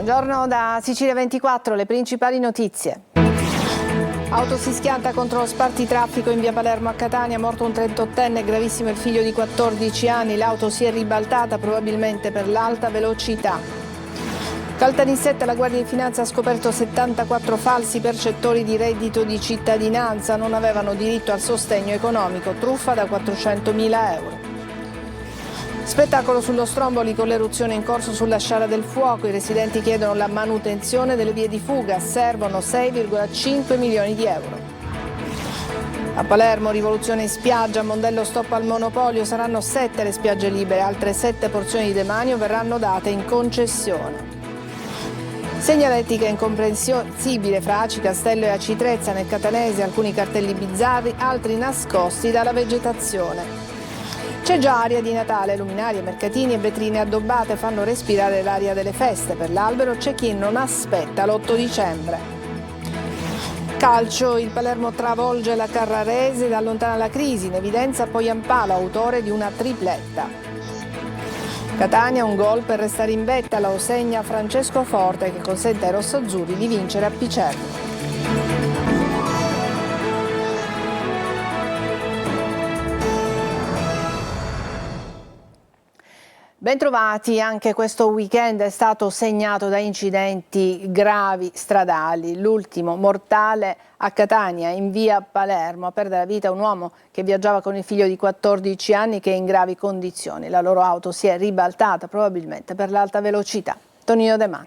Buongiorno da Sicilia 24, le principali notizie. Auto si schianta contro lo spartitraffico in via Palermo a Catania, morto un 38enne, gravissimo il figlio di 14 anni, l'auto si è ribaltata probabilmente per l'alta velocità. Caltanissetta, la Guardia di Finanza ha scoperto 74 falsi percettori di reddito di cittadinanza, non avevano diritto al sostegno economico, truffa da 400.000 euro. Spettacolo sullo Stromboli con l'eruzione in corso sulla Sciara del Fuoco. I residenti chiedono la manutenzione delle vie di fuga. Servono 6,5 milioni di euro. A Palermo, rivoluzione in spiaggia. Mondello stop al monopolio. Saranno 7 le spiagge libere. Altre 7 porzioni di demanio verranno date in concessione. Segnaletica incomprensibile fra Aci Castello e Aci Trezza nel Catanese. Alcuni cartelli bizzarri, altri nascosti dalla vegetazione. C'è già aria di Natale, luminarie, mercatini e vetrine addobbate fanno respirare l'aria delle feste. Per l'albero c'è chi non aspetta l'8 dicembre. Calcio, il Palermo travolge la Carrarese, da allontana la crisi, in evidenza Poyampalo, autore di una tripletta. Catania, un gol per restare in vetta, lo segna Francesco Forte che consente ai rossoazzurri di vincere a Picerno. Bentrovati, anche questo weekend è stato segnato da incidenti gravi stradali. L'ultimo mortale a Catania, in via Palermo, a perdere la vita un uomo che viaggiava con il figlio di 14 anni che è in gravi condizioni. La loro auto si è ribaltata probabilmente per l'alta velocità. Tonino De Mano.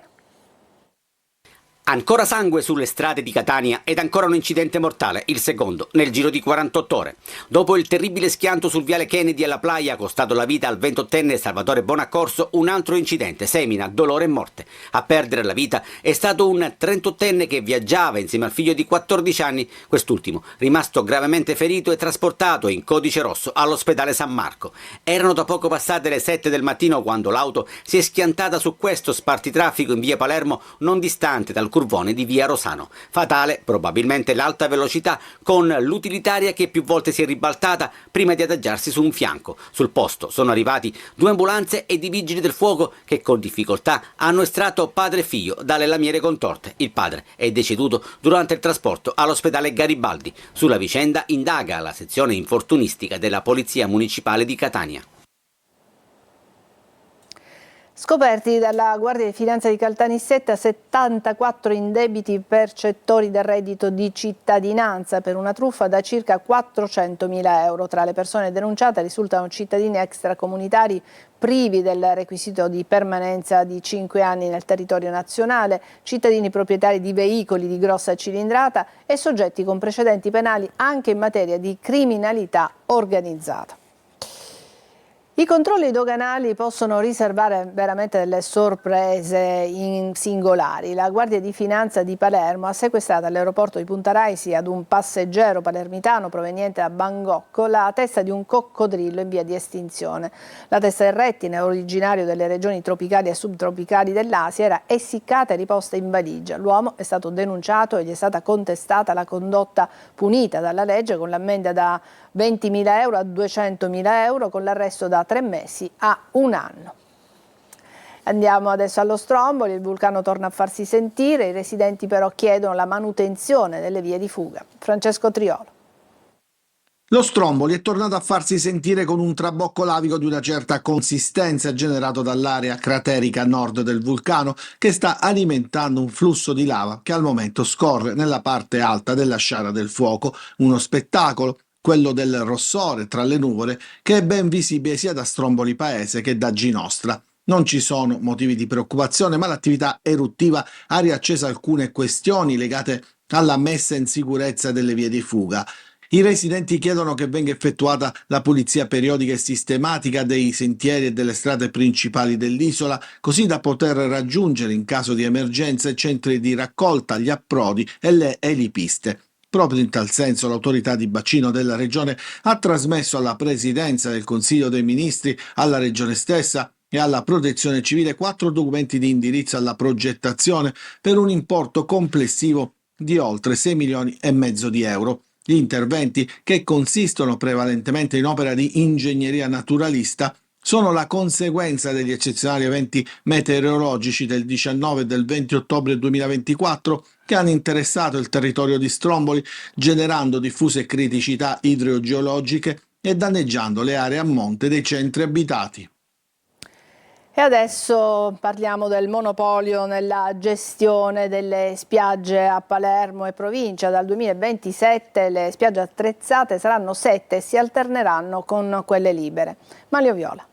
Ancora sangue sulle strade di Catania ed ancora un incidente mortale, il secondo, nel giro di 48 ore. Dopo il terribile schianto sul viale Kennedy alla Playa, costato la vita al 28enne Salvatore Bonaccorso, un altro incidente semina dolore e morte. A perdere la vita è stato un 38enne che viaggiava insieme al figlio di 14 anni, quest'ultimo rimasto gravemente ferito e trasportato in codice rosso all'ospedale San Marco. Erano da poco passate le 7 del mattino quando l'auto si è schiantata su questo spartitraffico in via Palermo, non distante dal curvone di via Rosano. Fatale probabilmente l'alta velocità, con l'utilitaria che più volte si è ribaltata prima di adagiarsi su un fianco. Sul posto sono arrivati 2 ambulanze e i vigili del fuoco che con difficoltà hanno estratto padre e figlio dalle lamiere contorte. Il padre è deceduto durante il trasporto all'ospedale Garibaldi. Sulla vicenda indaga la sezione infortunistica della Polizia Municipale di Catania. Scoperti dalla Guardia di Finanza di Caltanissetta 74 indebiti percettori del reddito di cittadinanza per una truffa da circa 400.000 euro. Tra le persone denunciate risultano cittadini extracomunitari privi del requisito di permanenza di 5 anni nel territorio nazionale, cittadini proprietari di veicoli di grossa cilindrata e soggetti con precedenti penali anche in materia di criminalità organizzata. I controlli doganali possono riservare veramente delle sorprese singolari. La Guardia di Finanza di Palermo ha sequestrato all'aeroporto di Punta Raisi ad un passeggero palermitano proveniente da Bangkok la testa di un coccodrillo in via di estinzione. La testa del rettile, originario delle regioni tropicali e subtropicali dell'Asia, era essiccata e riposta in valigia. L'uomo è stato denunciato e gli è stata contestata la condotta punita dalla legge con l'ammenda da 20.000 euro a 200.000 euro con l'arresto da 3 mesi a 1 anno. Andiamo adesso allo Stromboli, il vulcano torna a farsi sentire, i residenti però chiedono la manutenzione delle vie di fuga. Francesco Triolo. Lo Stromboli è tornato a farsi sentire con un trabocco lavico di una certa consistenza generato dall'area craterica a nord del vulcano che sta alimentando un flusso di lava che al momento scorre nella parte alta della Sciara del Fuoco, uno spettacolo, quello del rossore tra le nuvole, che è ben visibile sia da Stromboli Paese che da Ginostra. Non ci sono motivi di preoccupazione, ma l'attività eruttiva ha riacceso alcune questioni legate alla messa in sicurezza delle vie di fuga. I residenti chiedono che venga effettuata la pulizia periodica e sistematica dei sentieri e delle strade principali dell'isola, così da poter raggiungere in caso di emergenza i centri di raccolta, gli approdi e le elipiste. Proprio in tal senso l'autorità di bacino della regione ha trasmesso alla Presidenza del Consiglio dei Ministri, alla regione stessa e alla Protezione Civile 4 documenti di indirizzo alla progettazione per un importo complessivo di oltre 6 milioni e mezzo di euro. Gli interventi, che consistono prevalentemente in opera di ingegneria naturalista, sono la conseguenza degli eccezionali eventi meteorologici del 19 e del 20 ottobre 2024 che hanno interessato il territorio di Stromboli, generando diffuse criticità idrogeologiche e danneggiando le aree a monte dei centri abitati. E adesso parliamo del monopolio nella gestione delle spiagge a Palermo e provincia. Dal 2027 le spiagge attrezzate saranno 7 e si alterneranno con quelle libere. Manlio Viola.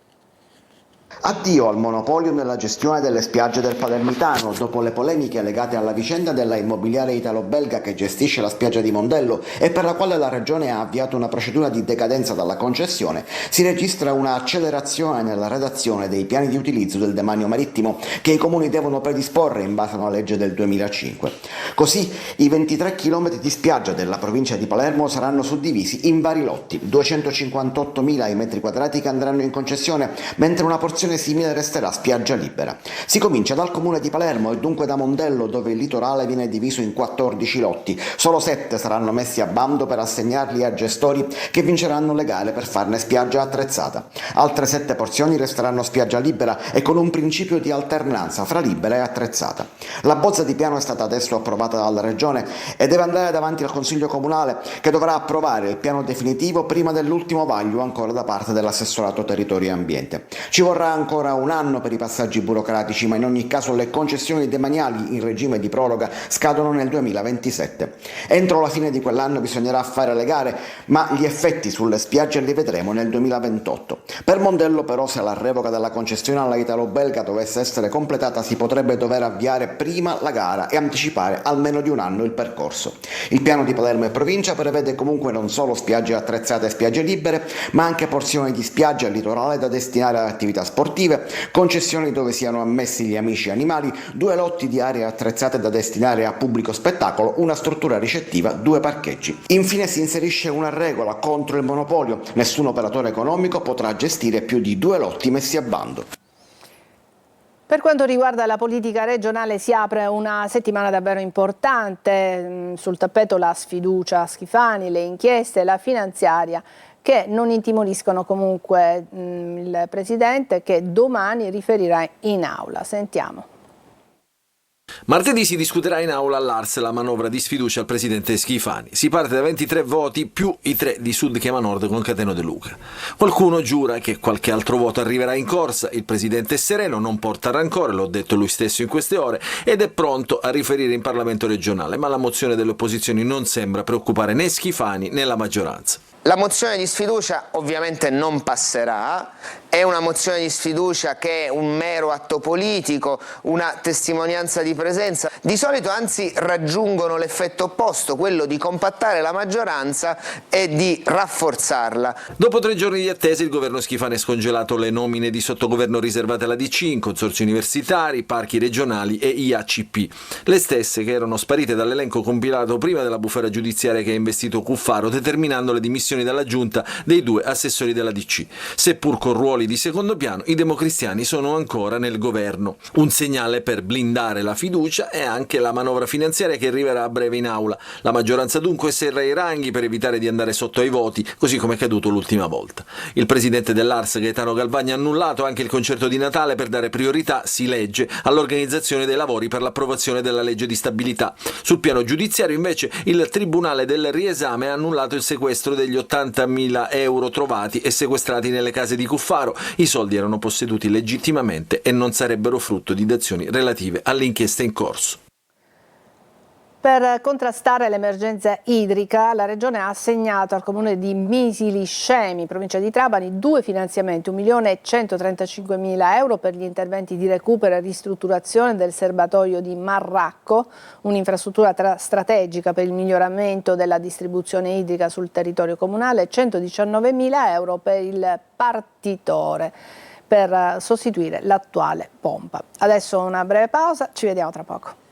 Addio al monopolio nella gestione delle spiagge del Palermitano. Dopo le polemiche legate alla vicenda della immobiliare italo-belga che gestisce la spiaggia di Mondello e per la quale la Regione ha avviato una procedura di decadenza dalla concessione, si registra un'accelerazione nella redazione dei piani di utilizzo del demanio marittimo che i comuni devono predisporre in base a una legge del 2005. Così i 23 km di spiaggia della provincia di Palermo saranno suddivisi in vari lotti, 258.000 i metri quadrati che andranno in concessione, mentre una porzione simile resterà spiaggia libera. Si comincia dal comune di Palermo e dunque da Mondello, dove il litorale viene diviso in 14 lotti. Solo 7 saranno messi a bando per assegnarli a gestori che vinceranno le gare per farne spiaggia attrezzata. Altre 7 porzioni resteranno spiaggia libera e con un principio di alternanza fra libera e attrezzata. La bozza di piano è stata adesso approvata dalla Regione e deve andare davanti al Consiglio Comunale, che dovrà approvare il piano definitivo prima dell'ultimo vaglio ancora da parte dell'assessorato territorio e ambiente. Ci vorrà ancora un anno per i passaggi burocratici, ma in ogni caso le concessioni demaniali in regime di proroga scadono nel 2027. Entro la fine di quell'anno bisognerà fare le gare, ma gli effetti sulle spiagge li vedremo nel 2028. Per Mondello però, se la revoca della concessione alla italo-belga dovesse essere completata, si potrebbe dover avviare prima la gara e anticipare almeno di un anno il percorso. Il piano di Palermo e provincia prevede comunque non solo spiagge attrezzate e spiagge libere, ma anche porzioni di spiaggia e litorale da destinare ad attività sportive, concessioni dove siano ammessi gli amici animali, 2 lotti di aree attrezzate da destinare a pubblico spettacolo, una struttura ricettiva, 2 parcheggi. Infine si inserisce una regola contro il monopolio: nessun operatore economico potrà gestire più di 2 lotti messi a bando. Per quanto riguarda la politica regionale si apre una settimana davvero importante, sul tappeto la sfiducia a Schifani, le inchieste, la finanziaria, che non intimoriscono comunque il Presidente, che domani riferirà in aula. Sentiamo. Martedì si discuterà in aula all'Ars la manovra di sfiducia al presidente Schifani. Si parte da 23 voti più i 3 di Sud Chiama Nord con Cateno De Luca. Qualcuno giura che qualche altro voto arriverà in corsa. Il presidente è sereno, non porta rancore, l'ho detto lui stesso in queste ore, ed è pronto a riferire in Parlamento regionale, ma la mozione delle opposizioni non sembra preoccupare né Schifani né la maggioranza. La mozione di sfiducia ovviamente non passerà, è una mozione di sfiducia che è un mero atto politico, una testimonianza di presenza. Di solito anzi raggiungono l'effetto opposto, quello di compattare la maggioranza e di rafforzarla. Dopo 3 giorni di attesa il governo Schifani ha scongelato le nomine di sottogoverno riservate alla DC in consorzi universitari, parchi regionali e IACP, le stesse che erano sparite dall'elenco compilato prima della bufera giudiziaria che ha investito Cuffaro, determinando le dimissioni dalla giunta dei 2 assessori della DC. Seppur con ruoli di secondo piano, i democristiani sono ancora nel governo. Un segnale per blindare la fiducia è anche la manovra finanziaria che arriverà a breve in aula. La maggioranza dunque serra i ranghi per evitare di andare sotto ai voti, così come è accaduto l'ultima volta. Il presidente dell'Ars, Gaetano Galvani, ha annullato anche il concerto di Natale per dare priorità, si legge, all'organizzazione dei lavori per l'approvazione della legge di stabilità. Sul piano giudiziario, invece, il Tribunale del Riesame ha annullato il sequestro degli 80.000 euro trovati e sequestrati nelle case di Cuffaro. I soldi erano posseduti legittimamente e non sarebbero frutto di dazioni relative all'inchiesta in corso. Per contrastare l'emergenza idrica, la Regione ha assegnato al comune di Misiliscemi, provincia di Trapani, 2 finanziamenti, 1.135.000 euro per gli interventi di recupero e ristrutturazione del serbatoio di Marracco, un'infrastruttura strategica per il miglioramento della distribuzione idrica sul territorio comunale, e 119.000 euro per il partitore per sostituire l'attuale pompa. Adesso una breve pausa, ci vediamo tra poco.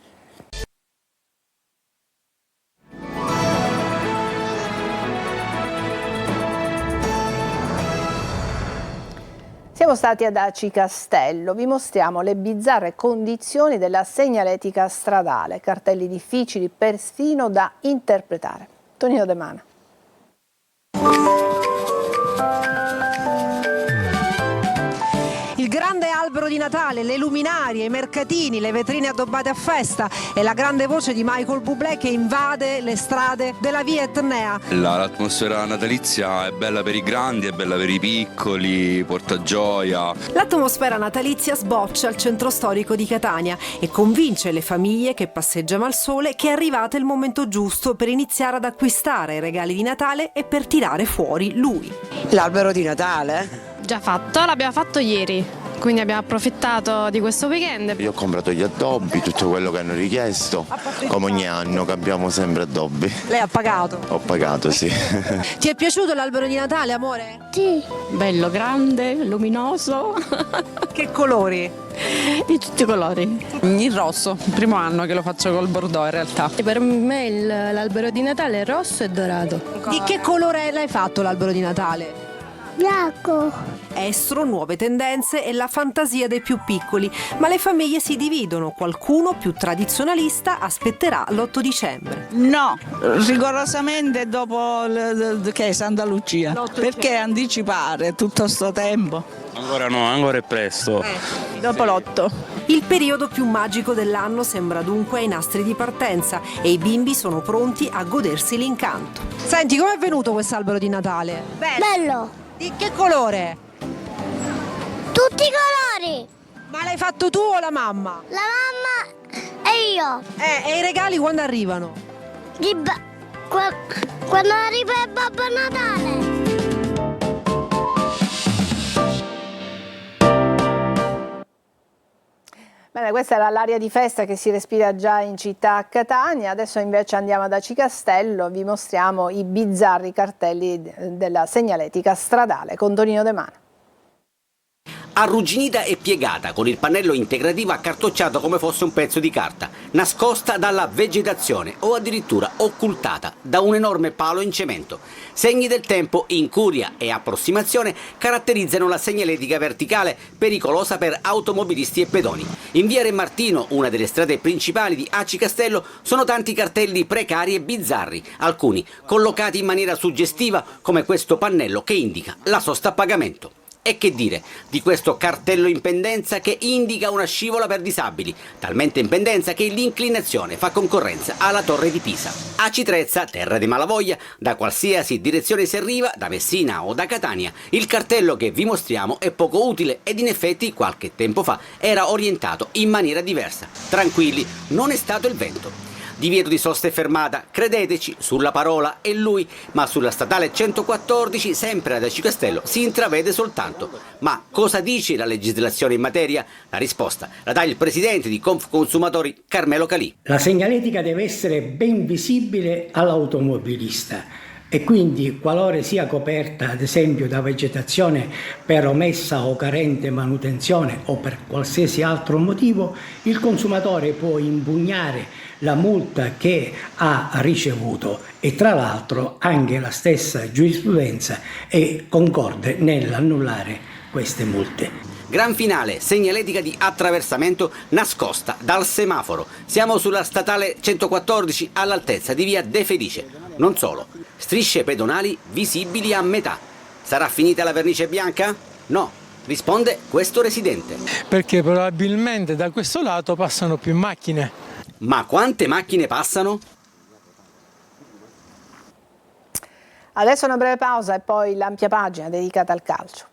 Siamo stati ad Aci Castello, vi mostriamo le bizzarre condizioni della segnaletica stradale, cartelli difficili persino da interpretare. Tonino De Mana. l'albero di Natale, le luminarie, i mercatini, le vetrine addobbate a festa e la grande voce di Michael Bublé che invade le strade della via Etnea. L'atmosfera natalizia è bella per i grandi, è bella per i piccoli, porta gioia. L'atmosfera natalizia sboccia al centro storico di Catania e convince le famiglie che passeggiano al sole che è arrivato il momento giusto per iniziare ad acquistare i regali di Natale e per tirare fuori lui. L'albero di Natale? Già fatto, l'abbiamo fatto ieri, quindi abbiamo approfittato di questo weekend. Io ho comprato gli addobbi, tutto quello che hanno richiesto, come ogni anno cambiamo sempre addobbi. Lei ha pagato? Ho pagato, sì. Ti è piaciuto l'albero di Natale, amore? Sì. Bello, grande, luminoso. Che colori? Di tutti i colori. Il rosso, il primo anno che lo faccio col bordeaux in realtà. Per me l'albero di Natale è rosso e dorato. Di che colore l'hai fatto l'albero di Natale? Bianco. Estro, nuove tendenze e la fantasia dei più piccoli, ma le famiglie si dividono, qualcuno più tradizionalista aspetterà l'8 dicembre. No, rigorosamente dopo che è Santa Lucia, perché anticipare tutto sto tempo? Ancora no, ancora è presto. Dopo l'8. Il periodo più magico dell'anno sembra dunque ai nastri di partenza e i bimbi sono pronti a godersi l'incanto. Senti, com'è venuto quest'albero di Natale? Bello. Di che colore? Tutti i colori. Ma l'hai fatto tu o la mamma? La mamma e io. E i regali quando arrivano? Quando arriva il Babbo Natale. Bene, questa era l'aria di festa che si respira già in città a Catania. Adesso invece andiamo ad Aci Castello, vi mostriamo i bizzarri cartelli della segnaletica stradale con Tonino De Mano. Arrugginita e piegata, con il pannello integrativo accartocciato come fosse un pezzo di carta, nascosta dalla vegetazione o addirittura occultata da un enorme palo in cemento. Segni del tempo, incuria e approssimazione caratterizzano la segnaletica verticale, pericolosa per automobilisti e pedoni. In via Re Martino, una delle strade principali di Aci Castello, sono tanti cartelli precari e bizzarri, alcuni collocati in maniera suggestiva come questo pannello che indica la sosta a pagamento. E che dire di questo cartello in pendenza che indica una scivola per disabili, talmente in pendenza che l'inclinazione fa concorrenza alla Torre di Pisa. Aci Trezza, terra di malavoglia, da qualsiasi direzione si arriva, da Messina o da Catania, il cartello che vi mostriamo è poco utile ed in effetti qualche tempo fa era orientato in maniera diversa. Tranquilli, non è stato il vento. Divieto di sosta e fermata, credeteci, sulla parola è lui, ma sulla statale 114, sempre ad Aci Castello, si intravede soltanto. Ma cosa dice la legislazione in materia? La risposta la dà il presidente di Confconsumatori, Carmelo Calì. La segnaletica deve essere ben visibile all'automobilista e quindi qualora sia coperta ad esempio da vegetazione per omessa o carente manutenzione o per qualsiasi altro motivo, il consumatore può impugnare la multa che ha ricevuto e tra l'altro anche la stessa giurisprudenza è concorde nell'annullare queste multe. Gran finale, segnaletica di attraversamento nascosta dal semaforo. Siamo sulla statale 114 all'altezza di via De Felice. Non solo, strisce pedonali visibili a metà. Sarà finita la vernice bianca? No, risponde questo residente. Perché probabilmente da questo lato passano più macchine. Ma quante macchine passano? Adesso una breve pausa e poi l'ampia pagina dedicata al calcio.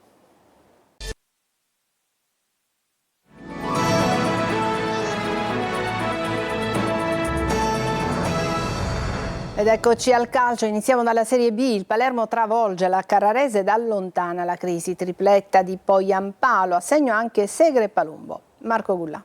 Ed eccoci al calcio, iniziamo dalla Serie B. Il Palermo travolge la Carrarese ed allontana la crisi. Tripletta di Poyampalo, a segno anche Segre e Palumbo. Marco Gullà.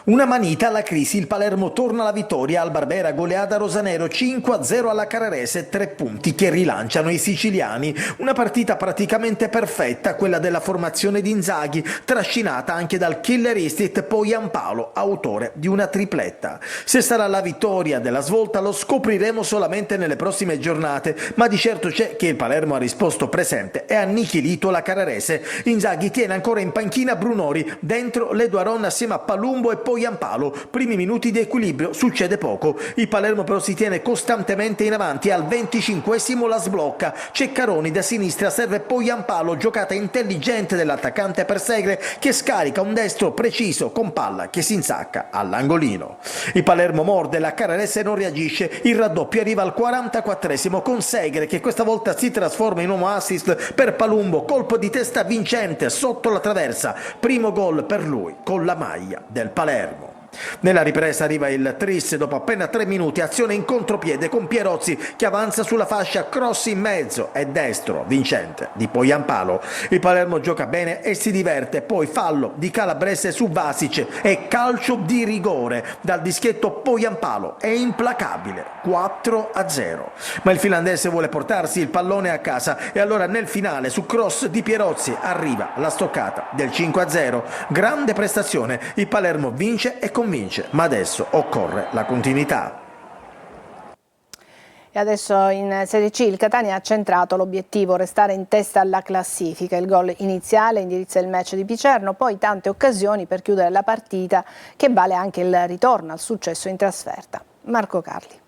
Una manita alla crisi, il Palermo torna alla vittoria, al Barbera goleata Rosanero 5-0 alla Carrarese, 3 punti che rilanciano i siciliani. Una partita praticamente perfetta, quella della formazione di Inzaghi, trascinata anche dal killer instinct Poyampalo, autore di una tripletta. Se sarà la vittoria della svolta lo scopriremo solamente nelle prossime giornate, ma di certo c'è che il Palermo ha risposto presente e ha annichilito la Carrarese. Inzaghi tiene ancora in panchina Brunori, dentro l'Eduaron assieme a Palumbo e Poyampalo. Primi minuti di equilibrio, succede poco. Il Palermo però si tiene costantemente in avanti. Al 25esimo la sblocca. Ceccaroni da sinistra serve Poyampalo, giocata intelligente dell'attaccante Persegre che scarica un destro preciso con palla che si insacca all'angolino. Il Palermo morde, la Carrarese non reagisce, il raddoppio arriva al 44esimo con Segre che questa volta si trasforma in uomo assist per Palumbo, colpo di testa vincente sotto la traversa, primo gol per lui con la maglia del Palermo. Nella ripresa arriva il tris dopo appena 3 minuti, azione in contropiede con Pierozzi che avanza sulla fascia, cross in mezzo e destro vincente di Poyampalo. Il Palermo gioca bene e si diverte, poi fallo di Calabrese su Vasic e calcio di rigore dal dischetto. Poyampalo è implacabile, 4-0, ma il finlandese vuole portarsi il pallone a casa e allora nel finale su cross di Pierozzi arriva la stoccata del 5-0. Grande prestazione, il Palermo vince e convince, ma adesso occorre la continuità. E adesso in Serie C il Catania ha centrato l'obiettivo, restare in testa alla classifica. Il gol iniziale indirizza il match di Picerno, poi tante occasioni per chiudere la partita che vale anche il ritorno al successo in trasferta. Marco Carli.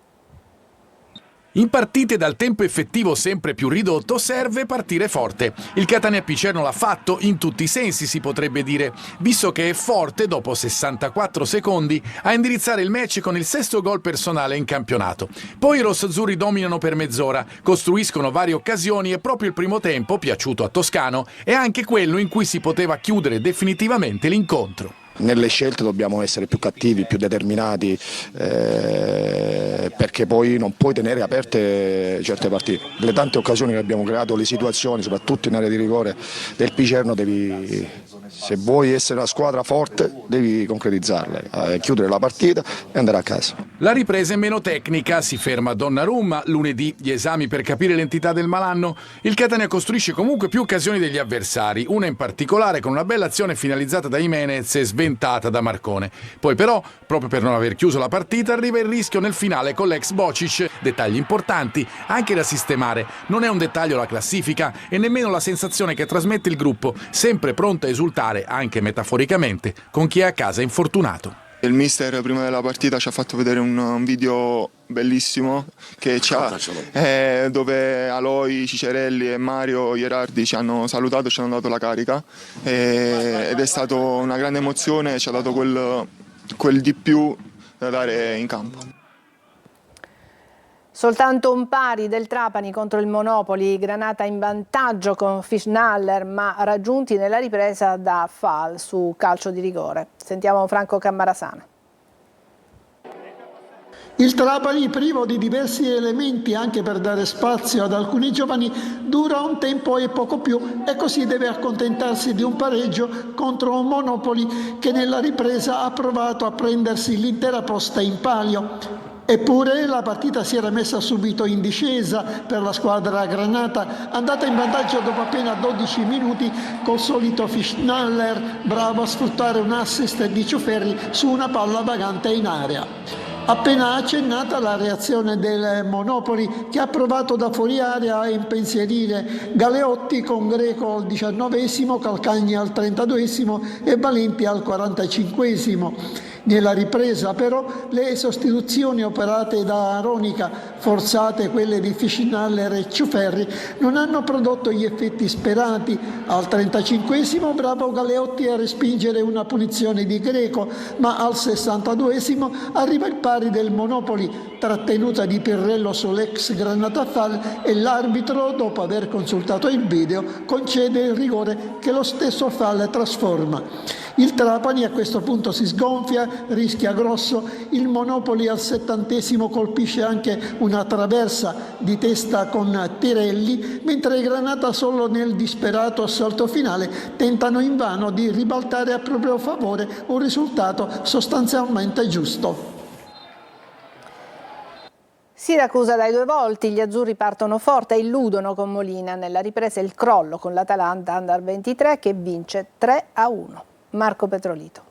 In partite dal tempo effettivo sempre più ridotto serve partire forte. Il Catania Picerno l'ha fatto in tutti i sensi, si potrebbe dire, visto che è forte dopo 64 secondi a indirizzare il match con il 6° gol personale in campionato. Poi i rossazzurri dominano per mezz'ora, costruiscono varie occasioni e proprio il primo tempo, piaciuto a Toscano, è anche quello in cui si poteva chiudere definitivamente l'incontro. Nelle scelte dobbiamo essere più cattivi, più determinati, perché poi non puoi tenere aperte certe partite. Le tante occasioni che abbiamo creato, le situazioni, soprattutto in area di rigore del Picerno, se vuoi essere una squadra forte devi concretizzarle, chiudere la partita e andare a casa. La ripresa è meno tecnica, si ferma Donnarumma, lunedì gli esami per capire l'entità del malanno. Il Catania costruisce comunque più occasioni degli avversari, una in particolare con una bella azione finalizzata da Jimenez e sventata da Marcone. Poi però, proprio per non aver chiuso la partita, arriva il rischio nel finale con l'ex Bocic. Dettagli importanti, anche da sistemare. Non è un dettaglio la classifica e nemmeno la sensazione che trasmette il gruppo, sempre pronto a esultare, anche metaforicamente, con chi è a casa infortunato. Il mister prima della partita ci ha fatto vedere un video bellissimo che dove Aloi, Cicerelli e Mario Ierardi ci hanno salutato e ci hanno dato la carica ed è stata una grande emozione, ci ha dato quel di più da dare in campo. Soltanto un pari del Trapani contro il Monopoli, Granata in vantaggio con Fischnaller ma raggiunti nella ripresa da Fall su calcio di rigore. Sentiamo Franco Cammarasana. Il Trapani, privo di diversi elementi anche per dare spazio ad alcuni giovani, dura un tempo e poco più e così deve accontentarsi di un pareggio contro un Monopoli che nella ripresa ha provato a prendersi l'intera posta in palio. Eppure la partita si era messa subito in discesa per la squadra granata, andata in vantaggio dopo appena 12 minuti col solito Fischnaller, bravo a sfruttare un assist di Ciuferri su una palla vagante in area. Appena accennata la reazione del Monopoli che ha provato da fuori area a impensierire Galeotti con Greco al 19esimo, Calcagni al 32esimo e Valenti al 45esimo. Nella ripresa però le sostituzioni operate da Aronica, forzate quelle di Fischnaller e Ciuferri, non hanno prodotto gli effetti sperati. Al 35esimo bravo Galeotti a respingere una punizione di Greco, ma al 62esimo arriva il pari del Monopoli, trattenuta di Pirrello sull'ex Granata Fall e l'arbitro, dopo aver consultato il video, concede il rigore che lo stesso Fall trasforma. Il Trapani a questo punto si sgonfia, rischia grosso, il Monopoli al 70esimo colpisce anche una traversa di testa con Tirelli, mentre i Granata solo nel disperato assalto finale tentano invano di ribaltare a proprio favore un risultato sostanzialmente giusto. Siracusa dai 2 volti, gli azzurri partono forte e illudono con Molina. Nella ripresa il crollo con l'Atalanta Under 23 che vince 3-1. Marco Petrolito.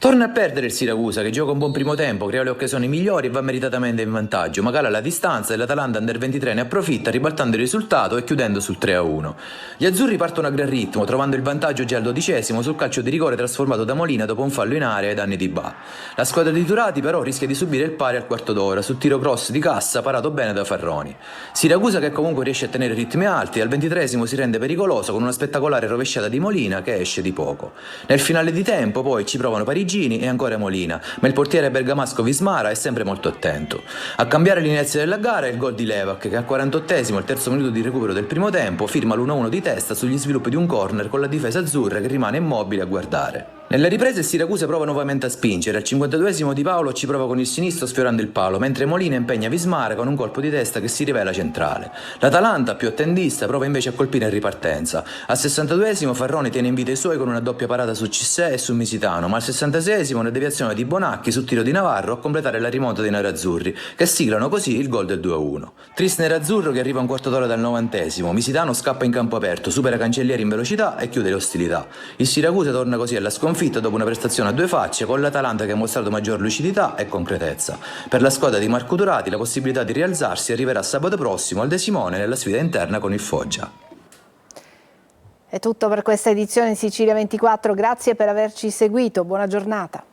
Torna a perdere il Siracusa, che gioca un buon primo tempo, crea le occasioni migliori e va meritatamente in vantaggio, ma cala la distanza e l'Atalanta Under 23 ne approfitta, ribaltando il risultato e chiudendo sul 3-1. Gli azzurri partono a gran ritmo, trovando il vantaggio già al 12esimo sul calcio di rigore trasformato da Molina dopo un fallo in area ai danni di Ba. La squadra di Turati però rischia di subire il pari al quarto d'ora, sul tiro cross di Cassa parato bene da Farroni. Siracusa che comunque riesce a tenere ritmi alti e al 23esimo si rende pericoloso con una spettacolare rovesciata di Molina che esce di poco. Nel finale di tempo poi ci provano Parigini e ancora Molina, ma il portiere bergamasco Vismara è sempre molto attento. A cambiare l'inizio della gara è il gol di Levac che al 48esimo, il terzo minuto di recupero del primo tempo, firma l'1-1 di testa sugli sviluppi di un corner con la difesa azzurra che rimane immobile a guardare. Nella ripresa il Siracusa prova nuovamente a spingere, al 52esimo Di Paolo ci prova con il sinistro sfiorando il palo, mentre Molina impegna Vismara con un colpo di testa che si rivela centrale. L'Atalanta, più attendista, prova invece a colpire in ripartenza. Al 62esimo Farroni tiene in vita i suoi con una doppia parata su Cissé e su Misitano, ma al 66esimo una deviazione di Bonacchi su tiro di Navarro a completare la rimonta dei nerazzurri, che siglano così il gol del 2-1. Tris nerazzurro che arriva un quarto d'ora dal 90esimo, Misitano scappa in campo aperto, supera Cancellieri in velocità e chiude le ostilità. Il Siracusa torna così alla sconfitta dopo una prestazione a due facce, con l'Atalanta che ha mostrato maggior lucidità e concretezza. Per la squadra di Marco Turati la possibilità di rialzarsi arriverà sabato prossimo al De Simone nella sfida interna con il Foggia. È tutto per questa edizione di Sicilia 24, grazie per averci seguito, buona giornata.